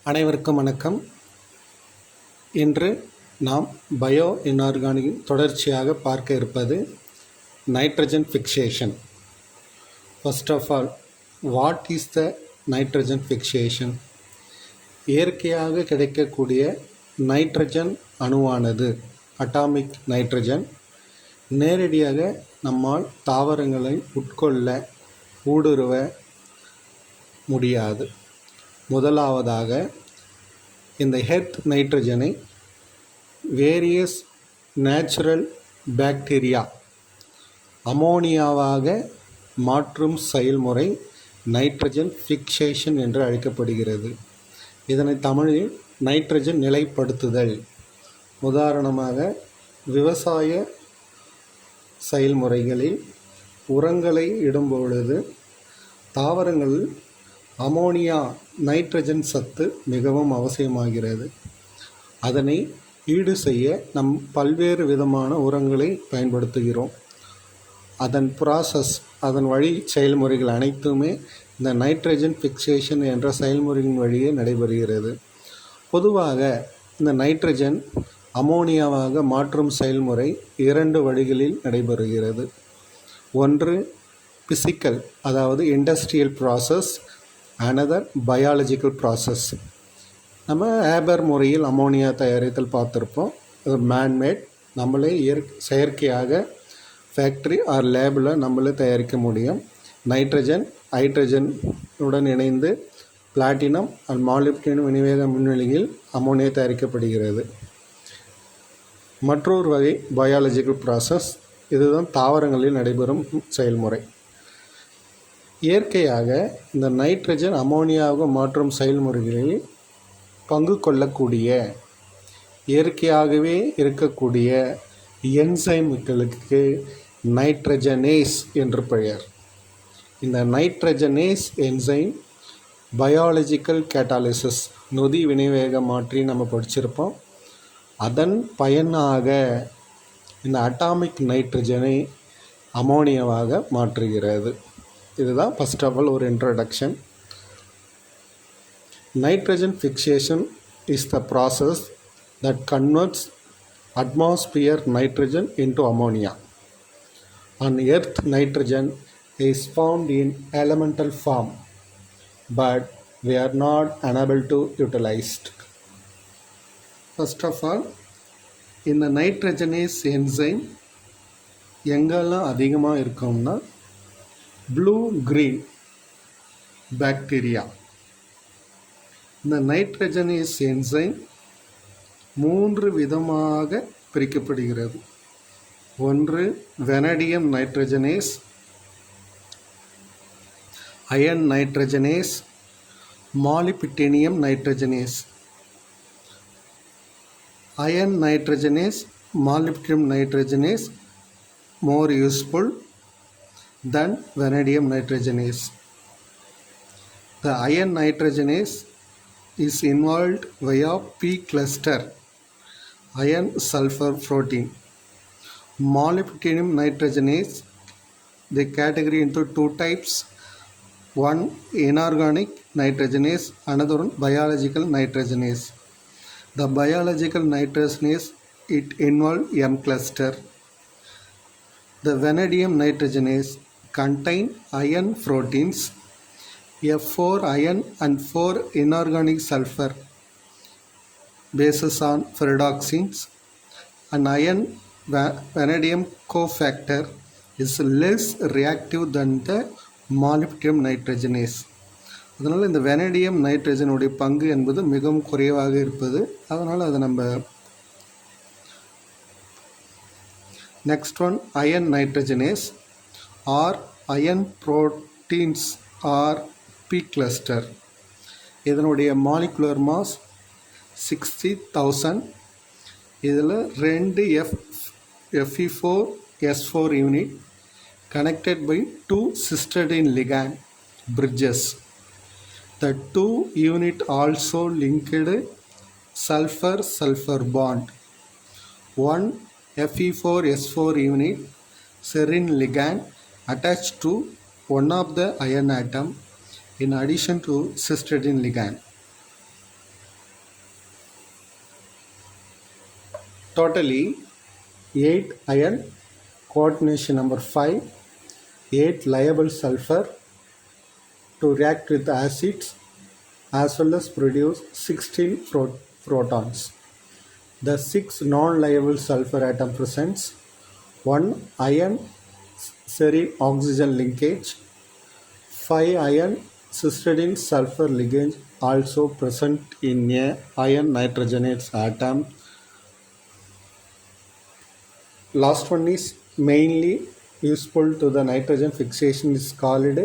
அனைவருக்கும் வணக்கம். இன்று நாம் பயோ இன்ஆர்கானிக் தொடர்ச்சியாக பார்க்க இருப்பது nitrogen fixation. First of all, what is the nitrogen fixation? இயற்கையாக கிடைக்கக்கூடிய நைட்ரஜன் அணுவானது, அட்டாமிக் நைட்ரஜன், நேரடியாக நம்மால் தாவரங்களை உட்கொள்ள ஊடுருவ முடியாது. முதலாவதாக, இந்த ஹெர்த் நைட்ரஜனை வேரியஸ் நேச்சுரல் பாக்டீரியா அமோனியாவாக மாற்றும் செயல்முறை நைட்ரஜன் ஃபிக்சேஷன் என்று அழைக்கப்படுகிறது. இதனை தமிழில் நைட்ரஜன் நிலைப்படுத்துதல். உதாரணமாக, விவசாய செயல்முறைகளில் உரங்களை இடும்பொழுது தாவரங்களில் அமோனியா நைட்ரஜன் சத்து மிகவும் அவசியமாகிறது. அதனை ஈடு செய்ய நம் பல்வேறு விதமான உரங்களை பயன்படுத்துகிறோம். அதன் அதன் வழி செயல்முறைகள் அனைத்துமே இந்த நைட்ரஜன் ஃபிக்சேஷன் என்ற செயல்முறையின் வழியே நடைபெறுகிறது. பொதுவாக இந்த நைட்ரஜன் அமோனியாவாக மாற்றும் செயல்முறை இரண்டு வழிகளில் நடைபெறுகிறது. ஒன்று பிசிக்கல், அதாவது industrial process. Another biological process. நம்ம ஏபர் முறையில் அமோனியா தயாரித்தல் பார்த்துருப்போம். அது மேன்மேட், நம்மளே செயற்கையாக ஃபேக்ட்ரி ஆர் லேபில் நம்மளே தயாரிக்க முடியும். நைட்ரஜன் ஹைட்ரஜனுடன் இணைந்து பிளாட்டினம் அண்ட் மாலிப்டினம் வினைவேக மின்வெளியில் அமோனியா தயாரிக்கப்படுகிறது. மற்றொரு வகை பயாலஜிக்கல் ப்ராசஸ். இதுதான் தாவரங்களில் நடைபெறும் செயல்முறை. இயற்கையாக இந்த நைட்ரஜன் அமோனியாவாக மாற்றும் செயல்முறைகளில் பங்கு கொள்ளக்கூடிய, இயற்கையாகவே இருக்கக்கூடிய என்சைம்களுக்கு நைட்ரஜனேஸ் என்று பெயர். இந்த நைட்ரஜனேஸ் என்சைம் பயாலஜிக்கல் கேட்டாலிசிஸ், நொதி வினைவேக மாற்றி நம்ம படிச்சிருப்போம். அதன் பயனாக இந்த அட்டாமிக் நைட்ரஜனை அமோனியாவாக மாற்றுகிறது. இதுதான் ஃபர்ஸ்ட் ஆஃப் ஆல் ஒரு introduction. Nitrogen fixation is the process that converts atmosphere nitrogen into ammonia. On earth, nitrogen is found in elemental form, but we are not unable to utilize it. First of all, இந்த nitrogenase enzyme எங்கெல்லாம் அதிகமாக இருக்கும்னா blue green bacteria. இந்த nitrogenase enzyme 3 விதமாக பிரிக்கப்படுகிறது. ஒன்று vanadium nitrogenase, iron nitrogenase, molybdenum nitrogenase. Iron nitrogenase, molybdenum nitrogenase more useful than vanadium nitrogenase. The iron nitrogenase is involved via P cluster iron sulfur protein. Molybdenum nitrogenase, they category into two types. One inorganic nitrogenase, another one biological nitrogenase. The biological nitrogenase, it involve M cluster. The vanadium nitrogenase contain iron proteins, F4 iron and 4 inorganic sulfur bases on pyridoxines. An iron vanadium cofactor is less reactive than the molybdenum nitrogenase. அதனால் இந்த vanadium நைட்ரஜனுடைய பங்கு என்பது மிகவும் குறைவாக இருப்பது. அதனால் அதை நம்ம next one, iron nitrogenase or iron proteins or P cluster. இதனுடைய molecular mass 60,000. இதில் 2 Fe4S4 unit connected by 2 cysteine ligand bridges. The 2 unit also linked sulfur bond. One Fe4S4 unit serine ligand attached to one of the iron atom in addition to cysteine ligand. Totally 8 iron, coordination number 5, 8 liable sulfur to react with acids as well as produce 16 protons. The 6 non-liable sulfur atom presents 1 iron serine oxygen linkage, 5 iron cysteine sulfur ligand also present in a iron nitrogenate atom. Last one is mainly useful to the nitrogen fixation is called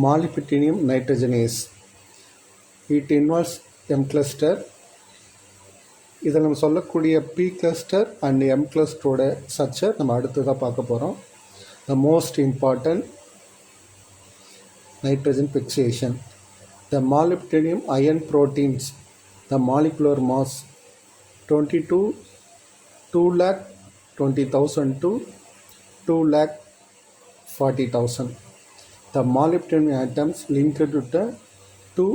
molybdenum nitrogenase. It involves M cluster. இதில் நம்ம சொல்லக்கூடிய P cluster and M cluster structure நம்ம அடுத்ததாக பார்க்க போகிறோம். The most important nitrogen fixation. The molybdenum iron proteins, the molecular mass 2,20,000 to 2,40,000. The molybdenum atoms linked to the 2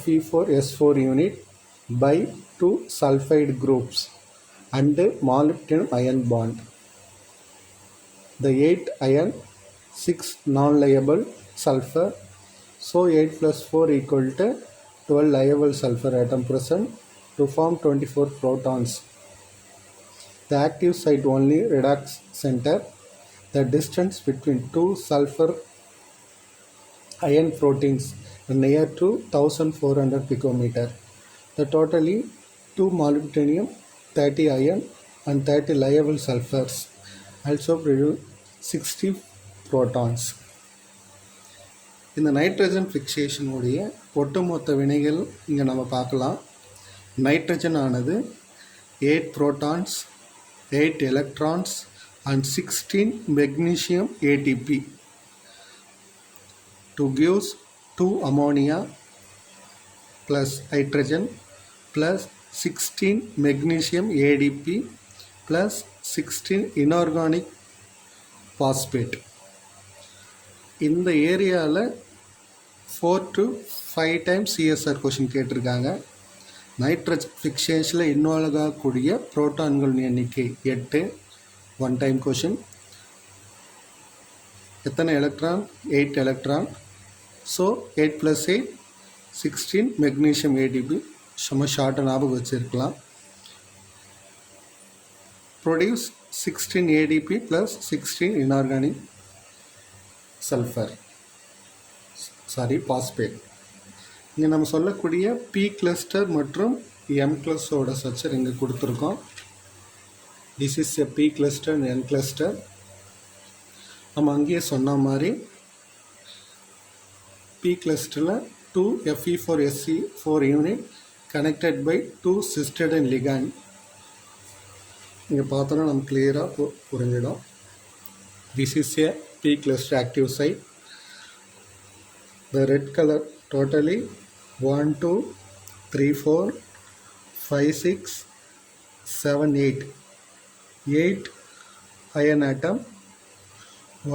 Fe4S4 unit by 2 sulfide groups and molybdenum iron bond. The 8 iron, 6 non-liable sulfur, so 8 plus 4 equal to 12 liable sulfur atom present to form 24 protons. The active site only redox center. The distance between two sulfur iron proteins near to 1400 picometer. The totally 2 molybdenum, 30 iron and 30 liable sulfurs also produce 60 protons. இந்த nitrogen fixation உடைய ஒட்டுமொத்த வினைகள் இங்கே நம்ம பார்க்கலாம். Nitrogen ஆனது 8 protons, 8 electrons and 16 magnesium ATP to gives 2 ammonia plus hydrogen plus 16 magnesium ADP plus 16 inorganic phosphate. இந்த ஏரியாவில் 4 to 5 times CSR கொஷின் கேட்டிருக்காங்க. நைட்ரஜன் ஃபிக்சேஷனில் இன்வால்வ் ஆகக்கூடிய புரோட்டான்கள் எண்ணிக்கை 8, 1 டைம் கொஷின். எத்தனை electron? 8 electron. So 8 + 8 16 magnesium ADP. சும்மா ஷார்ட்டாக ஞாபகம் வச்சுருக்கலாம். Produce 16 ADP plus 16 inorganic phosphate. இங்கே நம்ம சொல்லக்கூடிய P cluster மற்றும் M clusterோட ஸ்ட்ரக்சர் இங்கே கொடுத்துருக்கோம். This is a P cluster and N cluster. நம்ம அங்கேயே சொன்ன மாதிரி P clusterல 2 Fe4SC4 unit connected by 2 cysteine ligand. இங்கே பார்த்தோன்னா நம்ம கிளியராக புரிஞ்சிடும். This is a P cluster active site. The red color totally 1, 2, 3, 4, 5, 6, 7, 8. 8 iron atom.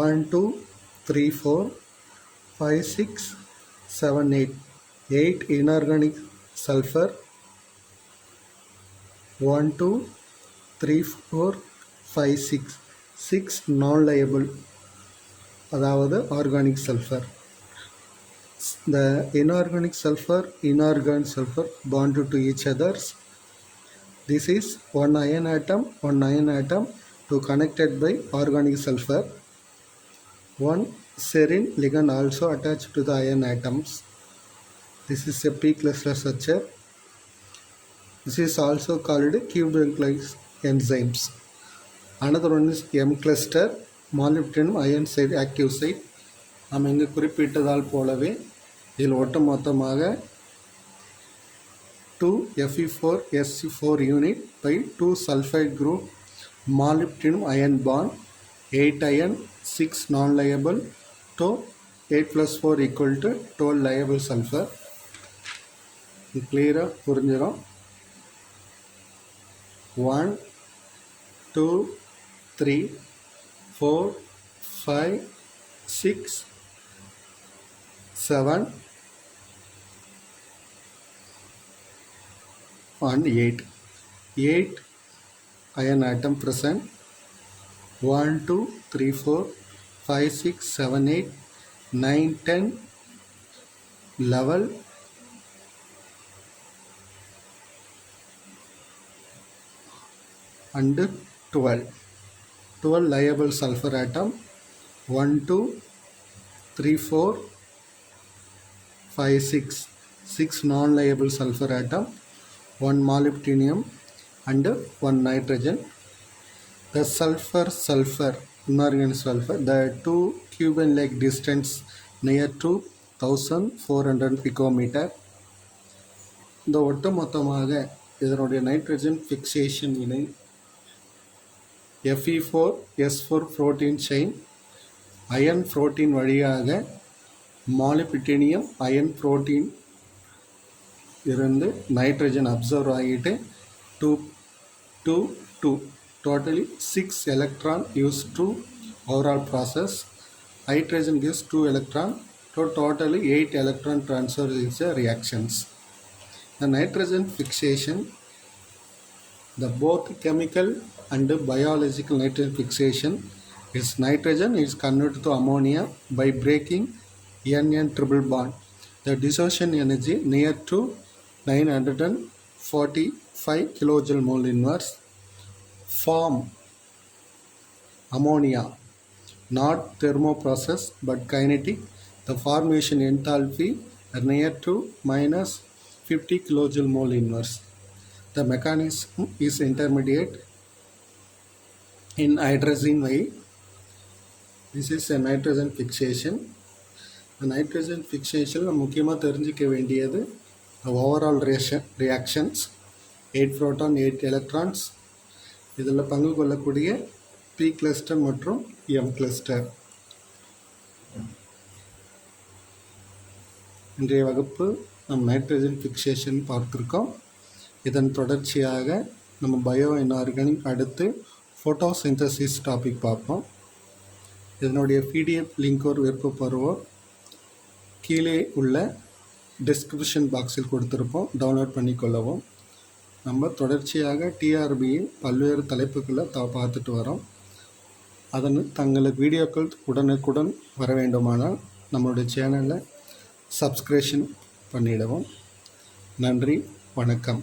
1, 2, 3, 4, 5, 6, 7, 8. 8 inorganic sulfur. 1, 2, 3, 4, 5, 6. 6 non-liable அதாவது organic sulfur. The inorganic sulfur bonded to each others. This is one iron atom to connected by organic sulfur. One serine ligand also attached to the iron atoms. This is a P cluster structure. This is also called cubic enzymes. Another one is M cluster, molybdenum iron site active site. நாம் இங்கே குறிப்பிட்டதால் போலவே இதில் ஒட்டுமொத்தமாக 2 Fe4SC4 unit by 2 sulfide group, molybdenum iron bond, 8 iron, 6 non-liable, to 8 plus 4 equal to 12 liable sulfur. இது கிளியராக புரிஞ்சிடும். 1, 2, 3, 4, 5, 6, 7 and 8. 8 iron atom present. 1, 2, 3, 4, 5, 6, 7, 8, 9, 10, 11, and 12. 12 liable sulfur atom. 1, 2, 3, 4, 5, 6. 6 non-liable sulfur atom. 1 molybdenum and 1 nitrogen. The sulfur, inorganic sulfur, the 2 Cuban lake distance near to 1400 picometer. இந்த ஒட்டுமொத்தமாக இதனுடைய nitrogen fixation இணை Fe4S4 protein chain iron protein வழியாக molybdenum iron protein இருந்து nitrogen absorb ஆகிட்டு 2 totally 6 electron used to overall process. Hydrogen gives 2 electron, so totally 8 electron transfer is the reactions. The nitrogen fixation, the both chemical and biological nitrogen fixation is nitrogen is converted to ammonia by breaking NN triple bond. The dissociation energy near to 945 kilojoule mole inverse. Form ammonia, not thermoprocess but kinetic. The formation enthalpy near to minus 50 kilojoule mole inverse. The mechanism is intermediate in hydrazine way. This is a nitrogen fixation. The nitrogen fixation முக்கியமாக தெரிஞ்சிக்க வேண்டியது overall reactions 8 proton 8 electrons. இதில் பங்கு கொள்ளக்கூடிய P cluster மற்றும் M cluster. இன்றைய வகுப்பு நம் நைட்ரஜன் ஃபிக்சேஷன் பார்த்துருக்கோம். இதன் தொடர்ச்சியாக நம்ம பயோ இன்ஆர்கானிக் அடுத்து ஃபோட்டோசிந்தசிஸ் டாபிக் பார்ப்போம். இதனுடைய PDF லிங்க் ஒரு விருப்பப்படுவோர் கீழே உள்ள டிஸ்கிரிப்ஷன் பாக்ஸில் கொடுத்துருப்போம், டவுன்லோட் பண்ணிக்கொள்ளவும். நம்ம தொடர்ச்சியாக டிஆர்பியில் பல்வேறு தலைப்புகளை பார்த்துட்டு வரோம். அதன் தங்களுக்கு வீடியோக்கள் உடனுக்குடன் வர வேண்டுமானால் நம்மளுடைய சேனலை சப்ஸ்கிரிப்ஷன் பண்ணிடவும். நன்றி, வணக்கம்.